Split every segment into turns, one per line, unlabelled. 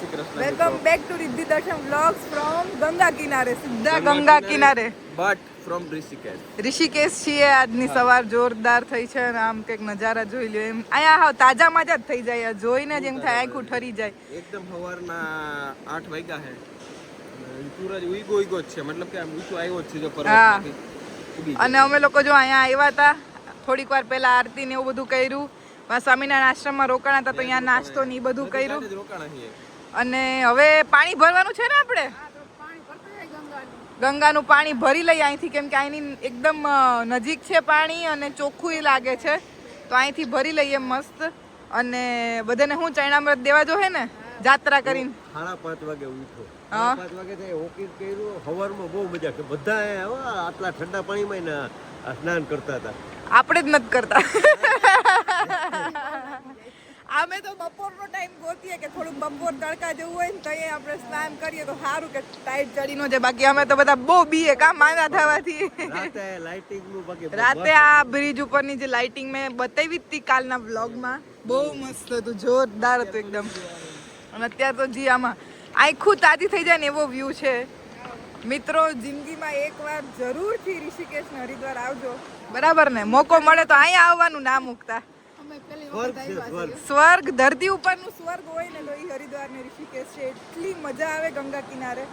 Shri Krishna.
Welcome back to Riddhi દર્શન vlogs from Ganga કિનારે, સીધા ગંગા કિનારે,
બટ ફ્રોમ ઋષિકેશ.
ઋષિકેશ છીએ. આજની સવાર જોરદાર થઈ છે અને આમ કંઈક નજારા જોઈ લ્યો. એમ અહીંયા હાવ તાજા માજા જ થઈ જાય, જોઈને જ એમ થાય આખું ઠરી જાય.
એકદમ સવારના 8 વાગ્યા છે. સૂરજ ઉઈગો જ છે, મતલબ કે આમ ઊંચો આવ્યો જ છે જો પર્વતમાંથી.
અને અમે લોકો જો અહીંયા આવ્યા હતા થોડીક વાર પહેલા આરતી ને એવું બધું કર્યું. સ્વામિનારાયણ આશ્રમમાં રોકાણા હતા તો અહીંયા નાસ્તો ને એ બધું કર્યું. અને હવે પાણી ભરવાનું છે ને આપણે, ગંગાનું પાણી ભરી લઈએ અહીંથી, કેમ કે અહીંની એકદમ નજીક છે પાણી અને ચોખ્ખું લાગે છે, તો અહીંથી ભરી લઈએ મસ્ત. અને બધાને હું ચરણામૃત દેવા જો હે ને જાત્રા કરીને
5:30 વાગે ઉઠો. 5 વાગે થાય ઓકી કર્યું. સવારમાં બહુ મજા કે બધા આટલા ઠંડા પાણીમાં સ્નાન કરતા હતા.
આપણે જ નથી કરતા. અમે તો બપોરનો ટાઈમ ગોતીએ કે થોડુંક બપોર તડકા જેવું હોય ને તો એ આપણે સ્નાન કરીએ તો સારું કે ટાઈટ ચડી નો જાય. બાકી અમે તો બધા બહુ બીએ કામ માંદા થવાથી. રાતે આ બ્રિજ ઉપરની જે લાઇટિંગ મેં બતાવી હતી કાલના વ્લોગમાં, બહુ મસ્ત હતું, જોરદાર હતું એકદમ. અને અત્યારે તો જી આમાં આખું તાજી થઈ જાય ને એવો વ્યૂ છે. મિત્રો, જિંદગીમાં એકવાર જરૂરથી ઋષિકેશ ને હરિદ્વાર આવજો, બરાબર ને? મોકો મળે તો અહીંયા આવવાનું ના મૂકતા. સ્વર્ગ, ધરતી ઉપરનું સ્વર્ગ હોય ને તો એ હરિદ્વાર ને ઋષિકેશ છે. એટલી મજા આવે ગંગા કિનારે.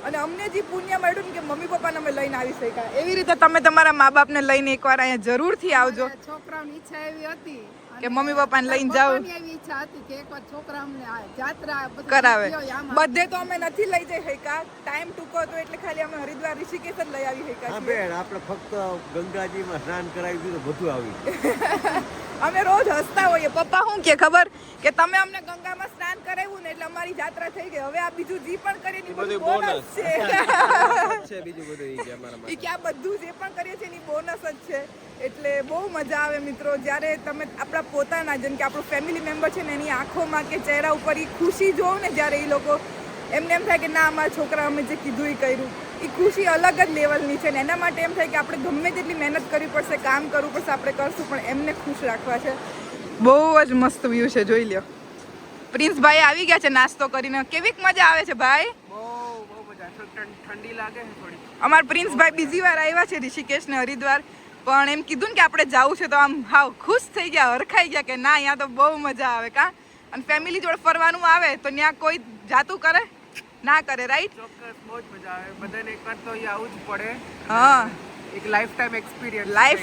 અને અમને જે પુણ્ય મળ્યું ને કે મમ્મી પપ્પાને અમે લઈને આવી શક્યા, એવી રીતે તમે તમારા મા બાપને લઈને એકવાર અહીંયા જરૂરથી આવજો.
છોકરાઓની ઈચ્છા એવી હતી
કે મમ્મી પપ્પાને લઈને જાવ,
એવી ઈચ્છા હતી કે એકવાર છોકરા અમને જાત્રા
કરાવે. બધે તો અમે નથી લઈ જઈ શક્યા, ટાઈમ ટૂંકો હતો એટલે ખાલી અમે હરિદ્વાર ઋષિકેશ જ લઈ આવી શક્યા છીએ.
આપણે ફક્ત ગંગાજીમાં સ્નાન કરાવી દીધું, બધું આવી.
અમે રોજ હસતા હોઈએ. પપ્પા શું કે ખબર કે તમે અમને ગંગામાં સ્નાન કરાવ્યું ને એટલે અમારી જાત્રા થઈ ગઈ, હવે આ બીજું જી પણ કરીએ ને બધું બોનસ છે.
બીજું બધું
એ કે આ બધું જે પણ કરીએ છીએ એની બોનસ જ છે. એટલે બહુ મજા આવે મિત્રો, જ્યારે તમે આપણા પોતાના જેમ કે આપણું ફેમિલી મેમ્બર છે ને એની આંખોમાં કે ચહેરા ઉપર એ ખુશી જોવો ને, જ્યારે એ લોકો એમને એમ થાય કે ના અમારા છોકરા અમે જે કીધું એ કર્યું, એ ખુશી અલગ જ લેવલની છે. ને એના માટે એમ થાય કે આપણે ગમે તેટલી મહેનત કરવી પડશે, કામ કરવું પડશે, આપણે કરશું, પણ એમને ખુશ રાખવા છે. બહુ જ મસ્ત વ્યૂ છે, જોઈ લ્યો. પ્રિન્સભાઈ આવી ગયા છે નાસ્તો કરીને. કેવીક મજા આવે છે ભાઈ?
બહુ મજા. ઠંડી લાગે છે થોડી.
અમારા પ્રિન્સભાઈ બીજી વાર આવ્યા છે ઋષિકેશ ને હરિદ્વાર, પણ એમ કીધું ને કે આપણે જવું છે તો આમ હાવ ખુશ થઈ ગયા, હરખાઈ ગયા કે ના અહીંયા તો બહુ મજા આવે. કા અને ફેમિલી જોડે ફરવાનું આવે તો ત્યાં કોઈ જાતું કરે ના કરે, રાઈટ?
ચોક્કસ, બહુ જ મજા આવે. બધાને એકવાર તો અહીંયા આવવું જ પડે.
હા,
એક લાઈફ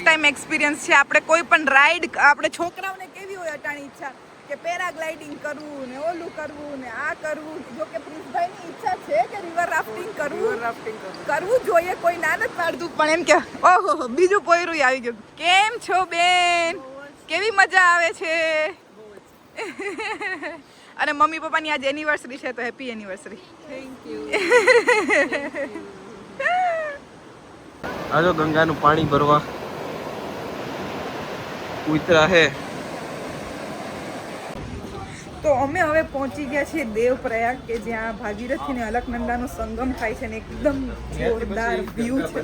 ટાઈમ
એક્સપિરિયન્સ છે. આપણે કોઈ પણ રાઈડ, આપણે છોકરાઓને કેવી હોય અટાણી ઈચ્છા કે પેરાગ્લાઇડિંગ કરવું ને ઓલું કરવું ને આ કરવું. જો કે પ્રિન્સભાઈની ઈચ્છા છે કે રિવર રાફ્ટિંગ કરવું જોઈએ, કોઈ ના નથી પાડતું, પણ એમ કે ઓહો બીજું પોયરું આવી ગયું. કેમ છો બેન? કેવી મજા આવે છે? અને મમ્મી પપ્પાની આજે એનિવર્સરી છે તો હેપી એનિવર્સરી.
Thank you.
આજો ગંગાનું પાણી ભરવા ઉતરા હે.
તો અમે હવે પહોંચી ગયા છીએ દેવપ્રયાગ, કે જ્યાં ભાગીરથી ને અલકનંદાનો સંગમ થાય છે ને એકદમ જોરદાર વ્યૂ છે.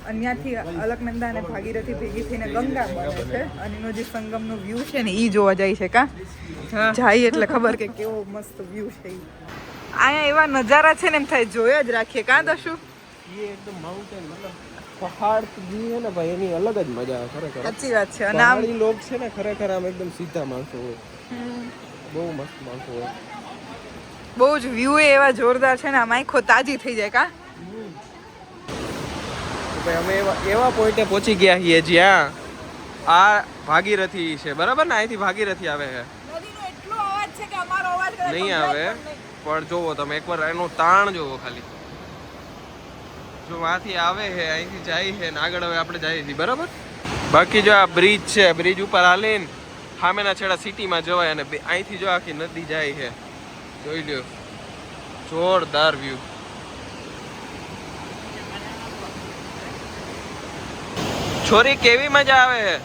અહીંયાથી અલકનંદા અને ભાગીરથી ભેગી થઈને ગંગા બને છે અને એનો જે સંગમનો વ્યૂ છે ને એ જોવા જાય છે. કા જાય એટલે ખબર કે કેવો મસ્ત વ્યૂ છે. અહીંયા એવા નજારા છે ને એમ થાય જોયા જ રાખીએ. કાં દશું
એકદમ માઉન્ટેન, મતલબ પહાડ જી હે ને ભાઈ, એની અલગ જ મજા આવે ખરેખર.
સાચી વાત છે. અને આમ
લોક છે ને ખરેખર આમ એકદમ સીધા માણસો હોય, બહુ મસ્ત માણસો હોય.
બહુ જ વ્યૂ એવા જોરદાર છે ને, આમ આંખો તાજી થઈ જાય. કા
ભાઈ અમે એવા પોઈન્ટે પહોંચી ગયા છીએ જ્યાં આ ભાગીરથી છે, બરાબર ને? અહીંથી ભાગીરથી આવે છે.
નદીનો એટલો અવાજ છે કે અમારો અવાજ
નહીં આવે, પણ જોવો તમે એકવાર એનો તાણ જોવો ખાલી. જો આથી આવે છે, અહીંથી જાય છે ને આગળ હવે આપણે જઈએ છીએ, બરાબર? બાકી જો આ બ્રિજ છે, બ્રિજ ઉપર હાલીને સામેના છેડા સિટીમાં જવાય અને અહીંથી જો આખી નદી જાય છે, જોઈ લ્યો. જોરદાર વ્યૂ. છોરી કેવી મજા આવે છે?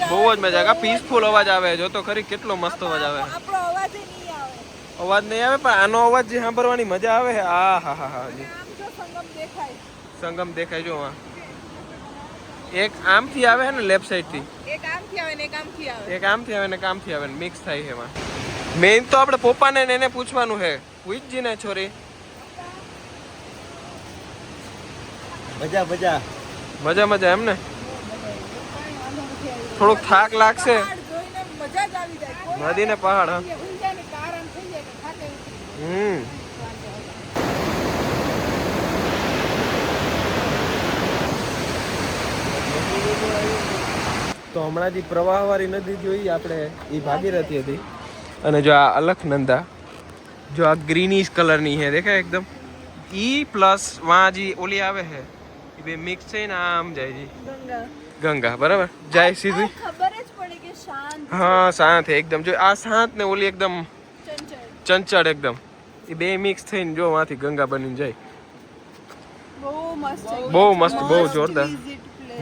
બહુ જ મજા. કા પીસફુલ અવાજ આવે, જો તો ખરી કેટલો મસ્ત અવાજ આવે.
આપણો અવાજ નહીં આવે,
અવાજ નહીં આવે, પણ આનો અવાજ જે સાંભળવાની મજા આવે છે. આ હા હા હા, સંગમ દેખાય. જો એક આમથી આવે છે ને લેફ્ટ સાઈડ થી,
એક આમથી આવે ને એક આમથી આવે,
એક આમથી આવે ને એક આમથી આવે ને મિક્સ થાય છે એમાં. મેઇન તો આપણે પપ્પાને ને એને પૂછવાનું છે. પૂછજી ને છોરી.
મજા મજા
મજા મજા એમ ને. થોડોક થાક લાગશે.
પહાડ જોઈને મજા જ આવી જાય.
નદી ને પહાડ. હા.
ઊંઝાને કારણ થઈ જાય કે થાકે ઉતરી.
હમ. તો હમણાં જે પ્રવાહવાળી નદી જોઈ આપણે એ ભાગીરથી હતી. અને જો આ અલખનંદા, જો આ ગ્રીનિશ કલરની છે દેખાય એકદમ. ઈ પ્લસ વાં જે ઓલી આવે છે એ બે મિક્સ થઈને આમ જાય છે ગંગા. બરાબર જાય સીધી.
ખબર જ પડે કે શાંત
હા શાંત છે એકદમ. જો આ શાંત ને ઓલી એકદમ
ચંચળ
ચંચળ એકદમ. એ બે મિક્સ થઈને જો વાંથી ગંગા બનીને જાય.
બહુ મસ્ત છે.
બહુ મસ્ત, બહુ જોરદાર.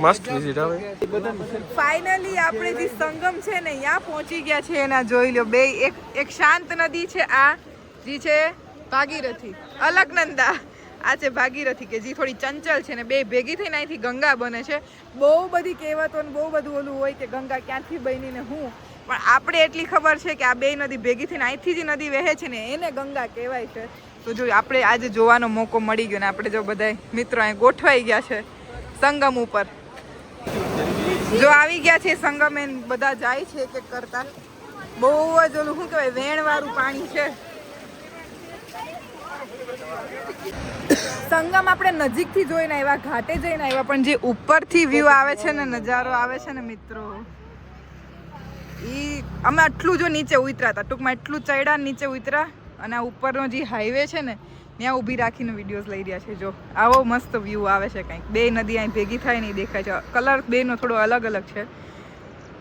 મસ્ત વિઝિટ આવે.
ફાઇનલી આપણે જે સંગમ છે ને ત્યાં પહોંચી ગયા છે. એના જોઈ લો બે એક શાંત નદી છે આ જે છે ભાગીરથી. અલકનંદા આ છે ભાગીરથી કે જે થોડી ચંચલ છે ને બે ભેગી થઈને અહીંથી ગંગા બને છે. બહુ બધી કહેવતો ને બહુ બધું ઓલું હોય કે ગંગા ક્યાંથી બની ને હું, પણ આપણે એટલી ખબર છે કે આ બે નદી ભેગી થઈને અહીંથી જે નદી વહે છે ને એને ગંગા કહેવાય છે. તો જો આપણે આજે જોવાનો મોકો મળી ગયો ને આપણે જો બધા મિત્રો અહીં ગોઠવાઈ ગયા છે સંગમ ઉપર. જો આવી ગયા છે સંગમ એન બધા જાય છે એક એક કરતા. બહુ જ ઓલું શું કહેવાય વેણ વાળું પાણી છે. સંગમ આપણે નજીકથી જોઈને આવ્યા, ઘાટે જઈને આવ્યા, પણ જે ઉપરથી વ્યૂ આવે છે ને નજારો આવે છે ને મિત્રો ઈ અમે આટલું જો નીચે ઉતર્યા હતા ટૂંકમાં એટલું ચડ્યા નીચે ઉતર્યા અને આ ઉપરનો જે હાઈવે છે ને ત્યાં ઊભી રાખીને વિડીયોઝ લઈ રહ્યા છે. જો આવો મસ્ત વ્યૂ આવે છે કંઈક. બે નદી અહીં ભેગી થાય નહીં દેખાય છે. કલર બેનો થોડો અલગ અલગ છે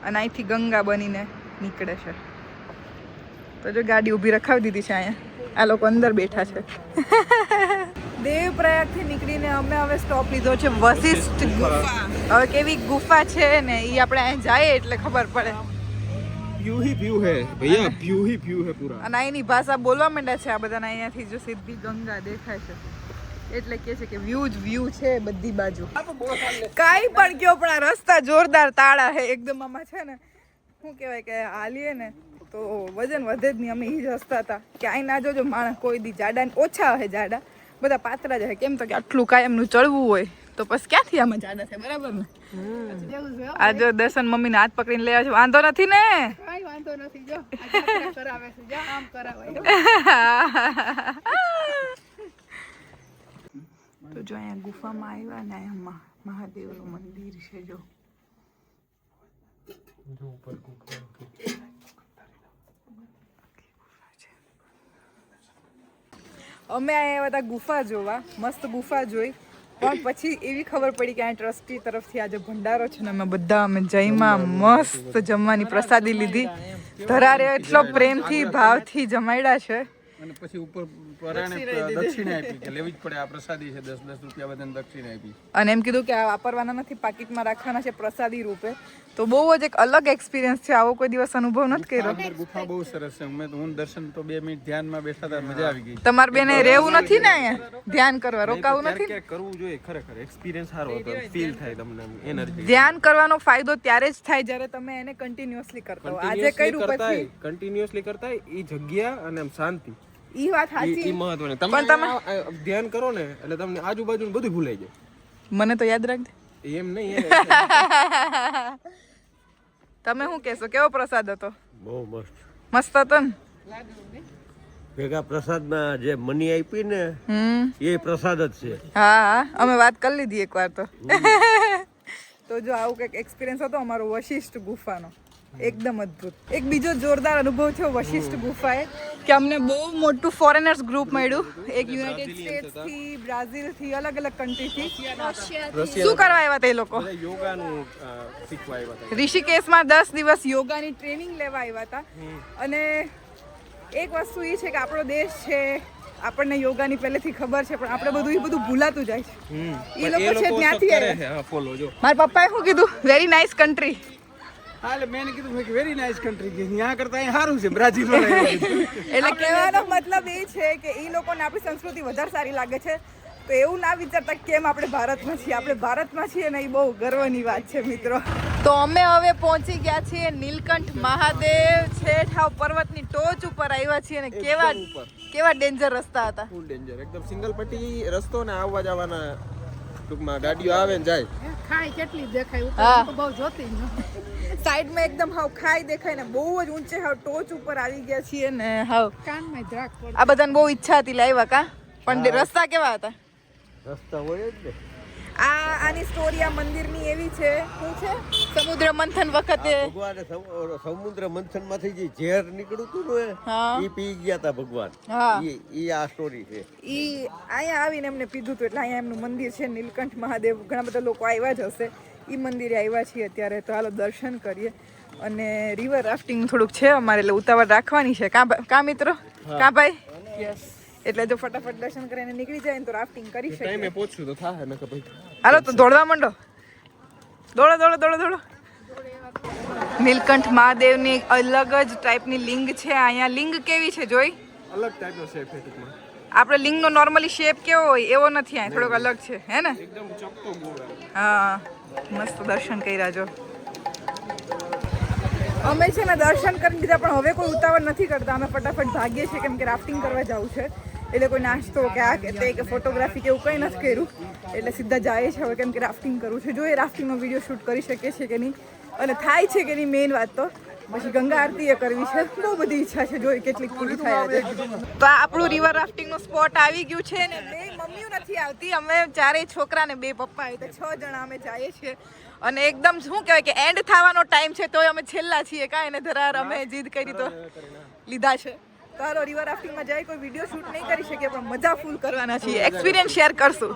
અને અહીંથી ગંગા બનીને નીકળે છે. તો જો ગાડી ઊભી રખાવી દીધી છે અહીંયા. આ લોકો અંદર બેઠા છે. દેવપ્રયાગથી નીકળીને અમે હવે સ્ટોપ લીધો છે વશિષ્ઠ ગુફા. હવે કેવી ગુફા છે ને એ આપણે અહીં જાય એટલે ખબર પડે.
વ્યૂ ही व्यू है भैया, व्यू ही व्यू है पूरा.
અને અહીંની ભાષા બોલવા માંડ્યા છે આ બધાને. અહીંયાથી જો સીધી ગંગા દેખાય છે એટલે કે છે કે વ્યૂ જ વ્યૂ છે બધી બાજુ. કાંઈ પણ કયો પણ આ રસ્તા જોરદાર તાળા છે એકદમ. આમાં છે ને શું કહેવાય કે હાલીએ ને તો વજન વધે જ નહીં. અમે એ જ હસતા હતા કે અહીં ના જોજો માણસ કોઈ દી જાડા ઓછા હોય, જાડા બધા પાતળા જ હોય. કેમ તો કે આટલું કાયમનું ચડવું હોય તો પછી ક્યાંથી આમાં જાડા છે. બરાબર ને. આ જો દર્શન મમ્મીને હાથ પકડીને લઈ આવે છે. વાંધો નથી ને?
કાંઈ વાંધો નથી. જો આ જાત્રા કરાવે છે. જા આમ કરાવે.
તો જો અહીંયા ગુફામાં આવ્યા ને અહીંયા મહાદેવનું મંદિર છે. જો અમે આવ્યા હતા ગુફા જોવા. મસ્ત ગુફા જોઈ પણ પછી એવી ખબર પડી કે આ ટ્રસ્ટી તરફથી આજે ભંડારો છે ને અમે બધા અમે જઈમાં મસ્ત જમવાની પ્રસાદી લીધી. ધરારે એટલો પ્રેમથી ભાવથી જમાડ્યા છે.
અને પછી ઉપર પરાણે દક્ષિણા આપી કે લેવી જ પડે, આ પ્રસાદી છે, 10-10 રૂપિયા બધાને દક્ષિણા આપી.
અને એમ કીધું કે આ વાપરવાના નથી, પાકીટમાં રાખવાના છે પ્રસાદી રૂપે. તો બહુ જ એક અલગ એક્સપિરિયન્સ છે. આવો કોઈ દિવસ અનુભવ નથી કર્યો.
અંદર ગુફા બહુ સરસ છે. હું દર્શન તો 2 મિનિટ ધ્યાનમાં બેઠા હતા, મજા આવી ગઈ.
તમારે બેને રહેવું નથી ને અહીંયા ધ્યાન કરવા, રોકાવું નથી.
ક્યારેક કરવું જોઈએ ખરેખર. એક્સપિરિયન્સ સારો હતો, ફીલ થાય તમને એનર્જી.
ધ્યાન કરવાનો ફાયદો ત્યારે જ થાય જ્યારે તમે એને કન્ટિન્યુઅસલી કરતા હો. આજે કર્યું પછી
કન્ટિન્યુઅસલી કરતા એ જગ્યા અને આમ શાંતિ
ઈ વાત સાચી.
ઈ મહત્વની. તમે ધ્યાન કરો ને એટલે તમને આજુબાજુનું બધું ભૂલાઈ જાય.
મને તો યાદ રાખજે.
એમ નહીં.
તમે શું કહેશો? કેવો પ્રસાદ હતો?
બહુ મસ્ત
મસ્ત હતો ને?
ભેગા પ્રસાદમાં જે મની આપી ને એ પ્રસાદ જ છે.
હા અમે વાત કરી લીધી એકવાર તો. તો જો આવું કંઈક એક્સપિરિયન્સ હતો અમારો વશિષ્ઠ ગુફાનો. એકદમ અદ્ભુત. એક બીજો જોરદાર અનુભવ થયો વશિષ્ઠ ગુફાએ કે અમને બહુ મોટું ફોરેનર્સ ગ્રુપ મળ્યું. એક યુનાઇટેડ સ્ટેટ્સથી, બ્રાઝિલથી, અલગ અલગ કન્ટ્રીથી. શું કરવા આવ્યા હતા એ લોકો?
યોગાનું શીખવા આવ્યા હતા.
ઋષિકેશમાં 10 દિવસ યોગાની ટ્રેનિંગ લેવા આવ્યા હતા. અને એક વસ્તુ એ છે કે આપણો દેશ છે, આપણને યોગાની પહેલેથી ખબર છે, પણ આપણે બધું એ બધું ભૂલાતું જાય છે. એ લોકો છે ત્યાંથી આવ્યા.
ફોલો જો
મારા પપ્પાએ શું કીધું? Very nice country.
હા એટલે મેં કીધું કે વેરી નાઇસ કન્ટ્રી કે ત્યાં કરતા અહીં સારું છે બ્રાઝિલ વાળા.
એટલે કહેવાનો મતલબ એ છે કે એ લોકોને આપણી સંસ્કૃતિ વધારે સારી લાગે છે. તો એવું ના વિચારતા કેમ આપણે ભારતમાં છીએ. આપણે ભારતમાં છીએ ને એ બહુ ગર્વની વાત છે મિત્રો. તો અમે હવે પહોંચી ગયા છીએ નીલકંઠ મહાદેવ છેઠ હાવ પર્વતની ટોચ ઉપર આવ્યા છીએ અને કેવા ડેન્જર રસ્તા હતા.
ફૂલ ડેન્જર એકદમ સિંગલ પટ્ટી રસ્તો ને આવવા જવાના ટૂંકમાં ગાડીઓ આવે ને જાય.
ખાઈ કેટલી દેખાય
હા.
ઉપર તો બહુ જોતી જ નથી.
સાઈડમાં એકદમ હાવ ખાઈ દેખાય ને બહુ જ ઊંચે હાવ ટોચ ઉપર આવી ગયા છીએ ને હાવ
કાનમાં જરાક પડે.
આ બધાને બહુ ઈચ્છા હતી લાવ્યા કા પણ રસ્તા કેવા હતા.
રસ્તા હોય જ ને.
આની સ્ટોરી આ મંદિરની એવી છે શું છે સમુદ્ર મંથન વખતે
ભગવાને સમુદ્ર મંથન માંથી જે ઝેર નીકળ્યું હતું ને
હા.
એ પી ગયા હતા ભગવાન.
હા.
ઈ આ સ્ટોરી છે.
ઈ અહીંયા આવીને એમને પીધું હતું એટલે અહીંયા એમનું મંદિર છે નીલકંઠ મહાદેવ. ઘણા બધા લોકો આવ્યા જ હશે. ઈ મંદિરે આવ્યા છીએ અત્યારે તો હાલો દર્શન કરીએ. અને રિવર રાફ્ટિંગ થોડુંક છે અમારે એટલે ઉતાવળ રાખવાની છે કા મિત્રો કા ભાઈ યસ એટલે જો ફટાફટ દર્શન કરીને નીકળી જાય ને તો રાફ્ટિંગ કરી
ટાઈમે
શકીએ.
પહોંચશું તો થાય ને કે ભાઈ.
હાલો તો દોડવા માંડો. દોડો દોડો દોડો દોડો. નીલકંઠ મહાદેવની અલગ જ ટાઈપની લિંગ છે અહીંયા. લિંગ કેવી છે જોઈ?
અલગ ટાઈપનો શેપ છે ટૂંકમાં.
આપણે લિંગનો નોર્મલી શેપ કેવો હોય એવો નથી અહીંયા થોડોક અલગ છે હે ને.
એકદમ ચપટો ગોળ.
હા મસ્ત દર્શન કર્યા જો. અમે છે ને દર્શન કરી દીધા પણ હવે કોઈ ઉતાવળ નથી કરતા. અમે ફટાફટ ભાગીએ છીએ કેમ કે રાફ્ટિંગ કરવા જવું છે. એટલે કોઈ નાસ્તો કે આ કે તે કે ફોટોગ્રાફી કે એવું કંઈ નથી કર્યું એટલે સીધા જાય છે હવે કેમ કે રાફ્ટિંગ કરવું છે. જો એ રાફ્ટિંગનો વિડીયો શૂટ કરી શકીએ છીએ કે નહીં અને થાય છે કે નહીં મેઇન વાત તો. પછી ગંગા આરતી એ કરવી છે. બહુ બધી ઈચ્છા છે જોઈ કેટલીક પૂરી થાય છે. તો આ આપણું રિવર રાફ્ટિંગનું સ્પોટ આવી ગયું છે ને બે મમ્મીઓ નથી આવતી. અમે ચારેય છોકરા ને બે પપ્પા એ તો 6 જણા અમે જઈએ છીએ અને એકદમ શું કહેવાય કે એન્ડ થવાનો ટાઈમ છે તોય અમે છેલ્લા છીએ કાંઈ એને ધરાર અમે જીદ કરી તો લીધા છે. ચાલો રિવર રાફ્ટિંગમાં જાય કોઈ વિડીયો શૂટ નહીં કરી શકીએ પણ મજા ફૂલ કરવાના છીએ. એક્સપિરિયન્સ શેર કરશું.